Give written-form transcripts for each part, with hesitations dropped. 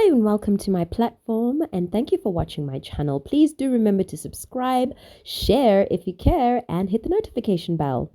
Hello and welcome to my platform, and thank you for watching my channel. Please do remember to subscribe, share if you care, and hit the notification bell.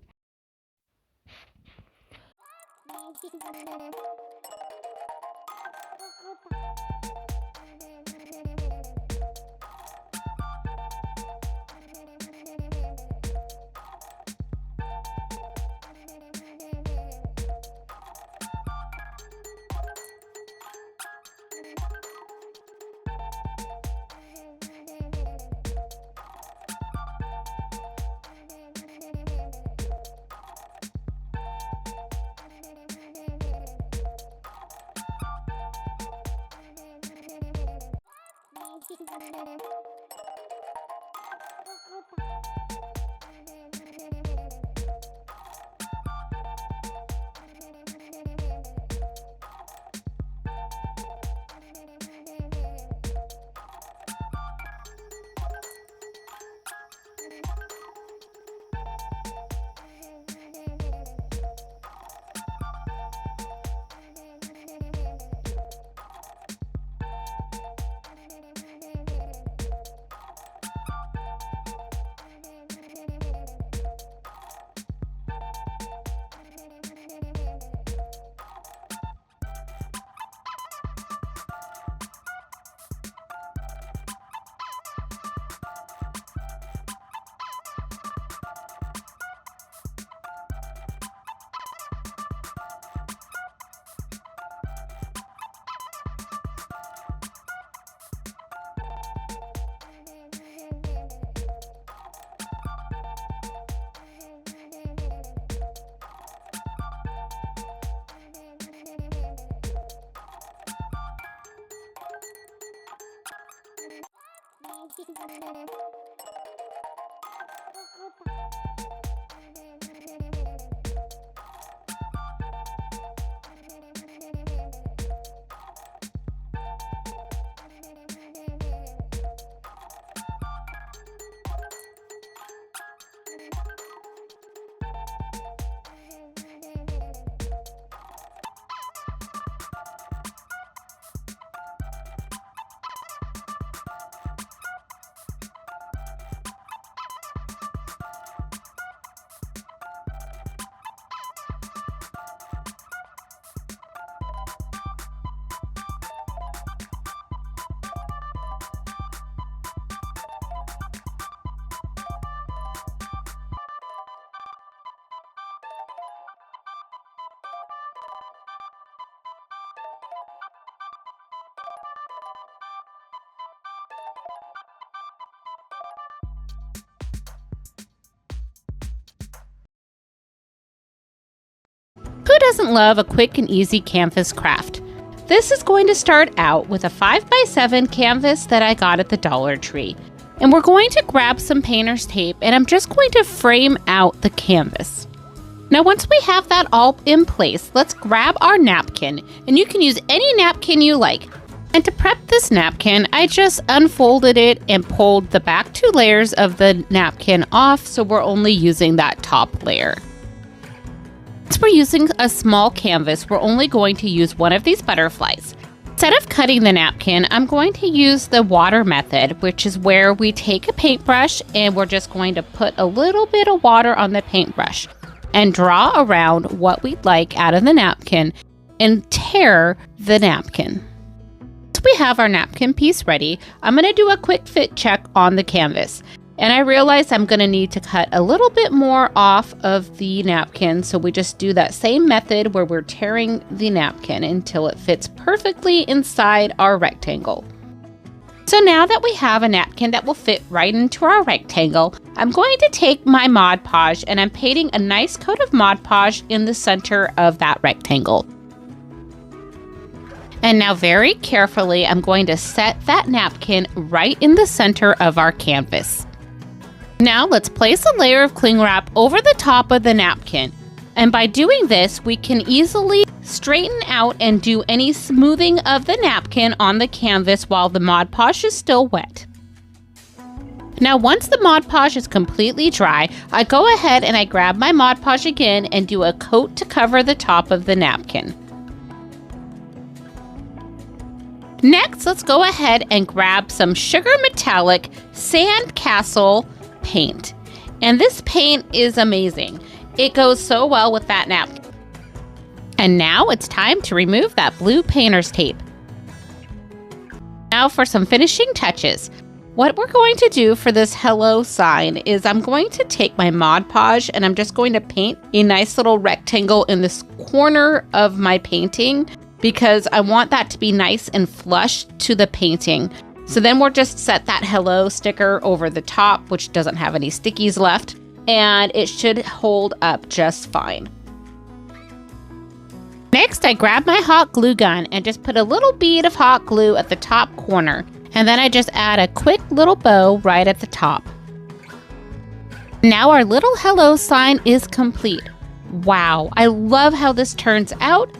Who doesn't love a quick and easy canvas craft? This is going to start out with a 5x7 canvas that I got at the Dollar Tree. And we're going to grab some painter's tape and I'm just going to frame out the canvas. Now once we have that all in place, let's grab our napkin, and you can use any napkin you like. And to prep this napkin, I just unfolded it and pulled the back two layers of the napkin off, so we're only using that top layer. Since we're using a small canvas, we're only going to use one of these butterflies. Instead of cutting the napkin, I'm going to use the water method, which is where we take a paintbrush and we're just going to put a little bit of water on the paintbrush and draw around what we'd like out of the napkin and tear the napkin. Once we have our napkin piece ready, I'm going to do a quick fit check on the canvas. And I realize I'm going to need to cut a little bit more off of the napkin, so we just do that same method where we're tearing the napkin until it fits perfectly inside our rectangle. So now that we have a napkin that will fit right into our rectangle, I'm going to take my Mod Podge and I'm painting a nice coat of Mod Podge in the center of that rectangle. And now very carefully, I'm going to set that napkin right in the center of our canvas. Now let's place a layer of cling wrap over the top of the napkin. And by doing this, we can easily straighten out and do any smoothing of the napkin on the canvas while the Mod Podge is still wet. Now once the Mod Podge is completely dry, I go ahead and I grab my Mod Podge again and do a coat to cover the top of the napkin. Next, let's go ahead and grab some Sugar Metallic Sandcastle paint. And this paint is amazing. It goes so well with that napkin. And now it's time to remove that blue painter's tape. Now for some finishing touches. What we're going to do for this hello sign is I'm going to take my Mod Podge and I'm just going to paint a nice little rectangle in this corner of my painting because I want that to be nice and flush to the painting. So then we'll just set that hello sticker over the top, which doesn't have any stickies left, and it should hold up just fine. Next, I grab my hot glue gun and just put a little bead of hot glue at the top corner. And then I just add a quick little bow right at the top. Now our little hello sign is complete. Wow, I love how this turns out.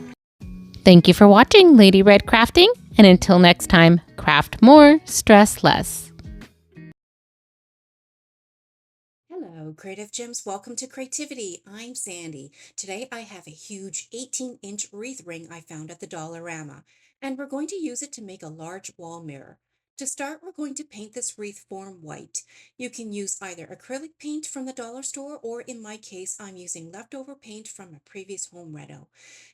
Thank you for watching Lady Red Crafting, and until next time, craft more, stress less. Hello, Creative Gems. Welcome to Creativity. I'm Sandy. Today I have a huge 18-inch wreath ring I found at the Dollarama, and we're going to use it to make a large wall mirror. To start, we're going to paint this wreath form white. You can use either acrylic paint from the dollar store, or in my case, I'm using leftover paint from a previous home reno.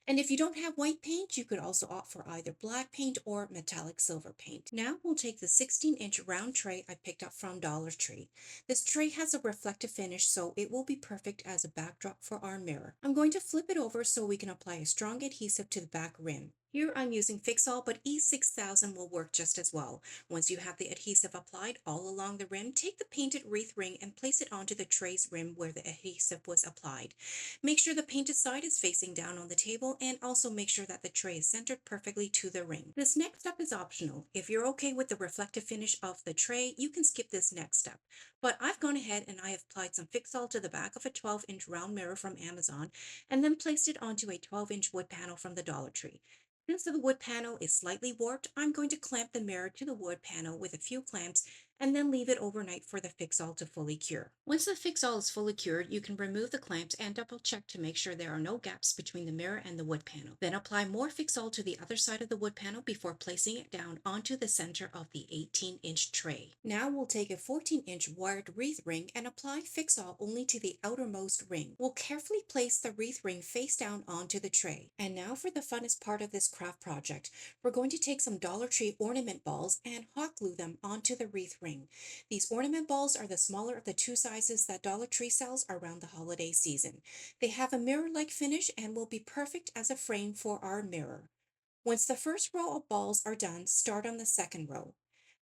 And if you don't have white paint, you could also opt for either black paint or metallic silver paint. Now we'll take the 16-inch round tray I picked up from Dollar Tree. This tray has a reflective finish, so it will be perfect as a backdrop for our mirror. I'm going to flip it over so we can apply a strong adhesive to the back rim. Here I'm using Fix-All, but E6000 will work just as well. Once you have the adhesive applied all along the rim, take the painted wreath ring and place it onto the tray's rim where the adhesive was applied. Make sure the painted side is facing down on the table, and also make sure that the tray is centered perfectly to the ring. This next step is optional. If you're okay with the reflective finish of the tray, you can skip this next step. But I've gone ahead and I have applied some Fix-All to the back of a 12-inch round mirror from Amazon, and then placed it onto a 12-inch wood panel from the Dollar Tree. Since the wood panel is slightly warped, I'm going to clamp the mirror to the wood panel with a few clamps and then leave it overnight for the Fix-All to fully cure. Once the Fix-All is fully cured, you can remove the clamps and double check to make sure there are no gaps between the mirror and the wood panel. Then apply more Fix-All to the other side of the wood panel before placing it down onto the center of the 18-inch tray. Now we'll take a 14-inch wired wreath ring and apply Fix-All only to the outermost ring. We'll carefully place the wreath ring face down onto the tray. And now for the funnest part of this craft project. We're going to take some Dollar Tree ornament balls and hot glue them onto the wreath ring. These ornament balls are the smaller of the two sizes that Dollar Tree sells around the holiday season. They have a mirror-like finish and will be perfect as a frame for our mirror. Once the first row of balls are done, start on the second row.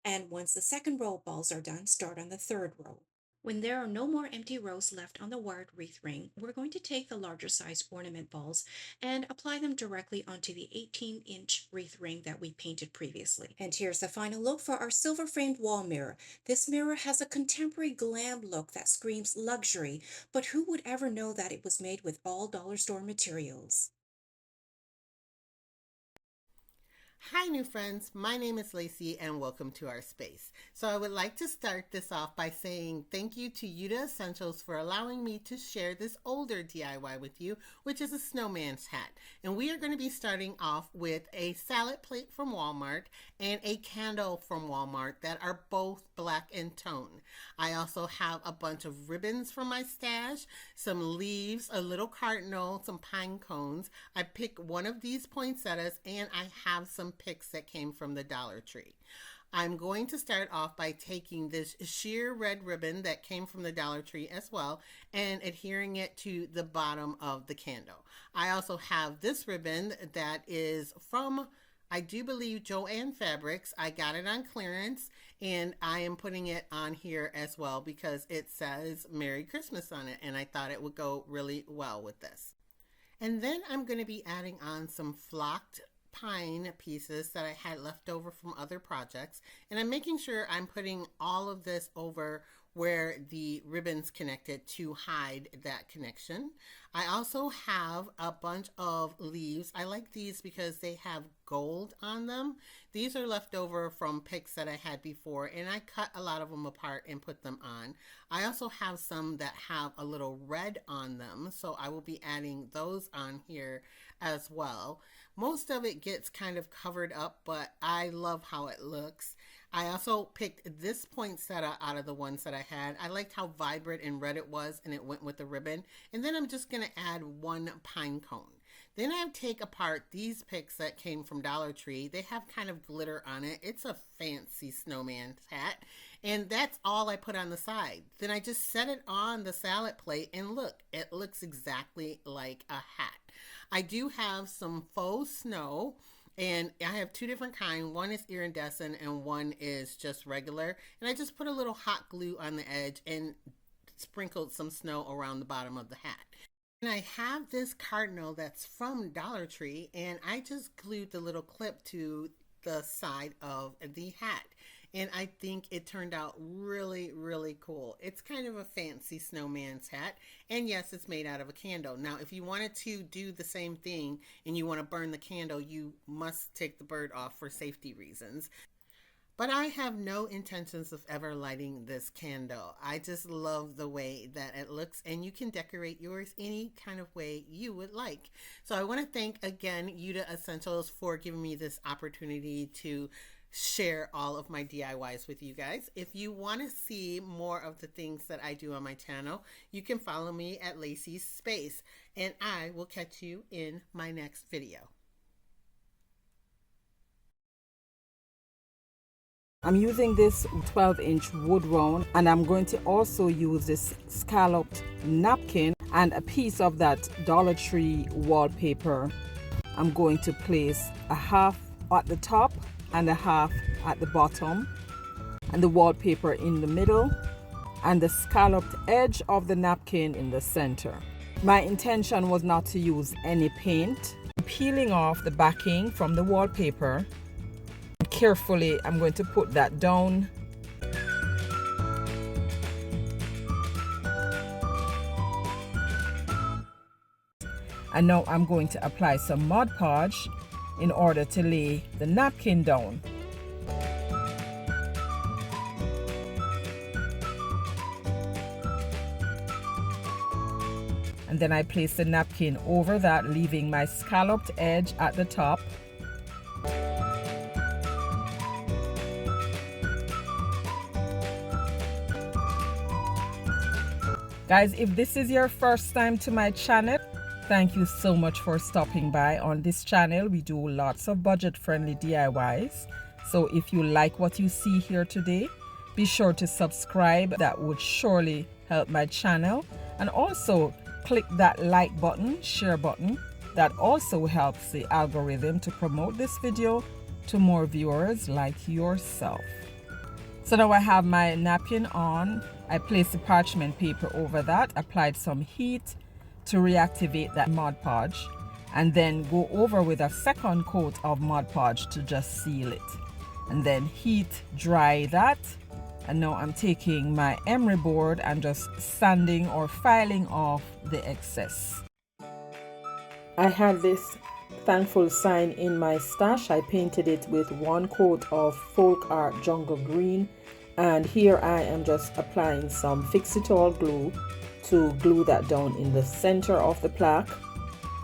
And once the second row of balls are done, start on the third row. When there are no more empty rows left on the wired wreath ring, we're going to take the larger size ornament balls and apply them directly onto the 18-inch wreath ring that we painted previously. And here's the final look for our silver framed wall mirror. This mirror has a contemporary glam look that screams luxury, but who would ever know that it was made with all dollar store materials? Hi new friends, my name is Lacee and welcome to our space. So I would like to start this off by saying thank you to Yuta Essentials for allowing me to share this older DIY with you, which is a snowman's hat. And we are going to be starting off with a salad plate from Walmart and a candle from Walmart that are both black in tone. I also have a bunch of ribbons from my stash, some leaves, a little cardinal, some pine cones. I picked one of these poinsettias, and I have some picks that came from the Dollar Tree. I'm going to start off by taking this sheer red ribbon that came from the Dollar Tree as well and adhering it to the bottom of the candle. I also have this ribbon that is from, I do believe, Joann Fabrics. I got it on clearance and I am putting it on here as well because it says Merry Christmas on it, and I thought it would go really well with this. And then I'm going to be adding on some flocked pine pieces that I had left over from other projects, and I'm making sure I'm putting all of this over where the ribbons connected to hide that connection. I also have a bunch of leaves. I like these because they have gold on them. These are left over from picks that I had before, and I cut a lot of them apart and put them on. I also have some that have a little red on them, so I will be adding those on here as well. Most of it gets kind of covered up, but I love how it looks. I also picked this poinsettia out of the ones that I had. I liked how vibrant and red it was, and it went with the ribbon. And then I'm just going to add one pine cone. Then I take apart these picks that came from Dollar Tree. They have kind of glitter on it. It's a fancy snowman hat. And that's all I put on the side. Then I just set it on the salad plate, and look, it looks exactly like a hat. I do have some faux snow, and I have two different kinds. One is iridescent and one is just regular. And I just put a little hot glue on the edge and sprinkled some snow around the bottom of the hat. And I have this cardinal that's from Dollar Tree, and I just glued the little clip to the side of the hat. And I think it turned out really, really cool. It's kind of a fancy snowman's hat. And yes, it's made out of a candle. Now, if you wanted to do the same thing and you want to burn the candle, you must take the bird off for safety reasons. But I have no intentions of ever lighting this candle. I just love the way that it looks, and you can decorate yours any kind of way you would like. So I want to thank again Yuda Essentials for giving me this opportunity to share all of my DIYs with you guys. If you want to see more of the things that I do on my channel, you can follow me at Lacee's Space, and I will catch you in my next video. I'm using this 12-inch wood round, and I'm going to also use this scalloped napkin and a piece of that Dollar Tree wallpaper. I'm going to place a half at the top and a half at the bottom, and the wallpaper in the middle, and the scalloped edge of the napkin in the center. My intention was not to use any paint. Peeling off the backing from the wallpaper, carefully I'm going to put that down. And now I'm going to apply some Mod Podge in order to lay the napkin down. And then I place the napkin over that, leaving my scalloped edge at the top. Guys, if this is your first time to my channel, thank you so much for stopping by. On this channel, we do lots of budget-friendly DIYs. So if you like what you see here today, be sure to subscribe. That would surely help my channel. And also click that like button, share button. That also helps the algorithm to promote this video to more viewers like yourself. So now I have my napkin on. I placed the parchment paper over that, applied some heat to reactivate that Mod Podge, and then go over with a second coat of Mod Podge to just seal it, and then heat dry that. And now I'm taking my emery board and just sanding or filing off the excess. I have this Thankful sign in my stash. I painted it with one coat of Folk Art Jungle Green, and here I am just applying some Fix-It-All glue to glue that down in the center of the plaque.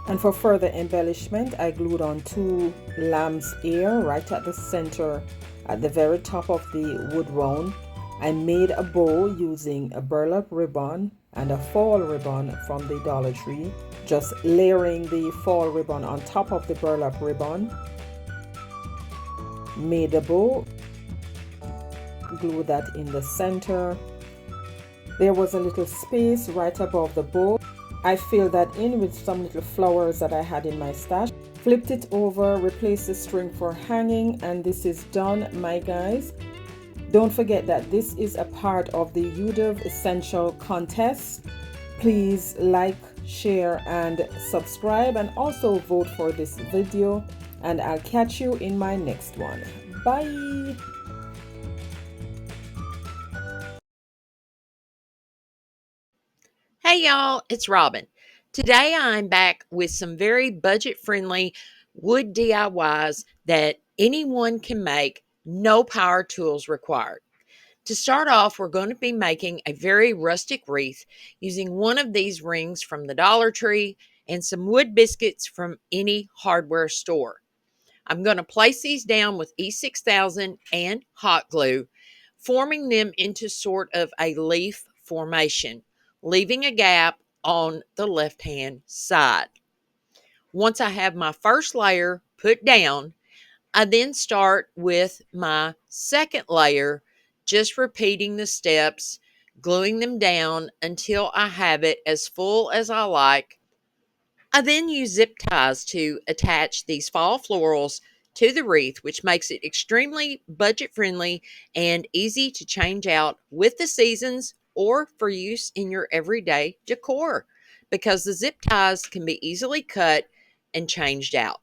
And for further embellishment, I glued on two lamb's ear right at the center at the very top of the wood round. I made a bow using a burlap ribbon and a fall ribbon from the Dollar Tree, just layering the fall ribbon on top of the burlap ribbon. Made a bow, glue that in the center. There was a little space right above the bow. I filled that in with some little flowers that I had in my stash. Flipped it over, replaced the string for hanging, and this is done, my guys. Don't forget that this is a part of the Yuda Essential contest. Please like, share, and subscribe, and also vote for this video. And I'll catch you in my next one. Bye! Hey y'all, it's Robin. Today I'm back with some very budget friendly wood DIYs that anyone can make, no power tools required. To start off, we're going to be making a very rustic wreath using one of these rings from the Dollar Tree and some wood biscuits from any hardware store. I'm going to place these down with E6000 and hot glue, forming them into sort of a leaf formation, leaving a gap on the left-hand side. Once I have my first layer put down, I then start with my second layer, just repeating the steps, gluing them down until I have it as full as I like. I then use zip ties to attach these fall florals to the wreath, which makes it extremely budget friendly and easy to change out with the seasons or for use in your everyday decor because the zip ties can be easily cut and changed out.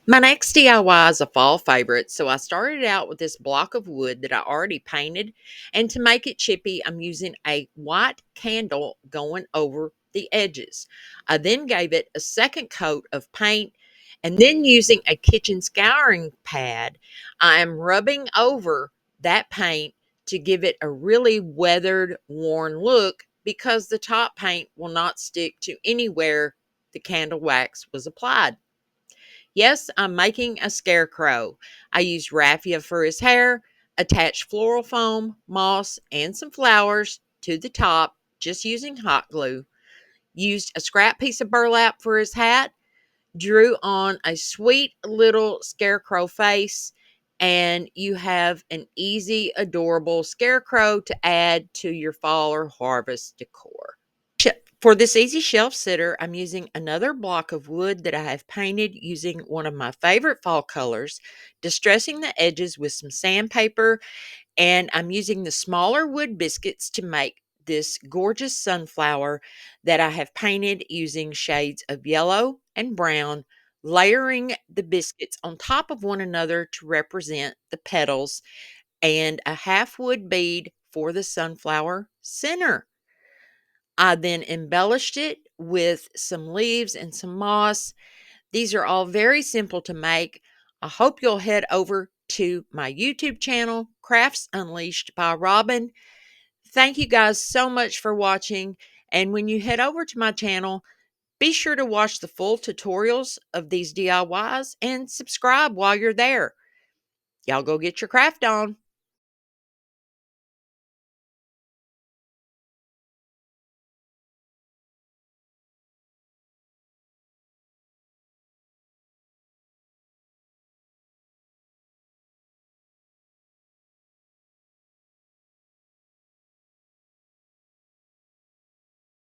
My next DIY is a fall favorite, so I started out with this block of wood that I already painted, and to make it chippy, I'm using a white candle going over the edges. I then gave it a second coat of paint, and then using a kitchen scouring pad, I am rubbing over that paint to give it a really weathered, worn look because the top paint will not stick to anywhere the candle wax was applied. Yes, I'm making a scarecrow. I used raffia for his hair, attached floral foam, moss, and some flowers to the top, just using hot glue. Used a scrap piece of burlap for his hat, drew on a sweet little scarecrow face, and you have an easy, adorable scarecrow to add to your fall or harvest decor. For this easy shelf sitter, I'm using another block of wood that I have painted using one of my favorite fall colors, distressing the edges with some sandpaper, and I'm using the smaller wood biscuits to make this gorgeous sunflower that I have painted using shades of yellow and brown, layering the biscuits on top of one another to represent the petals, and a half wood bead for the sunflower center. I then embellished it with some leaves and some moss. These are all very simple to make. I hope you'll head over to my YouTube channel, Crafts Unleashed by Robin. Thank you guys so much for watching. And when you head over to my channel, be sure to watch the full tutorials of these DIYs and subscribe while you're there. Y'all go get your craft on.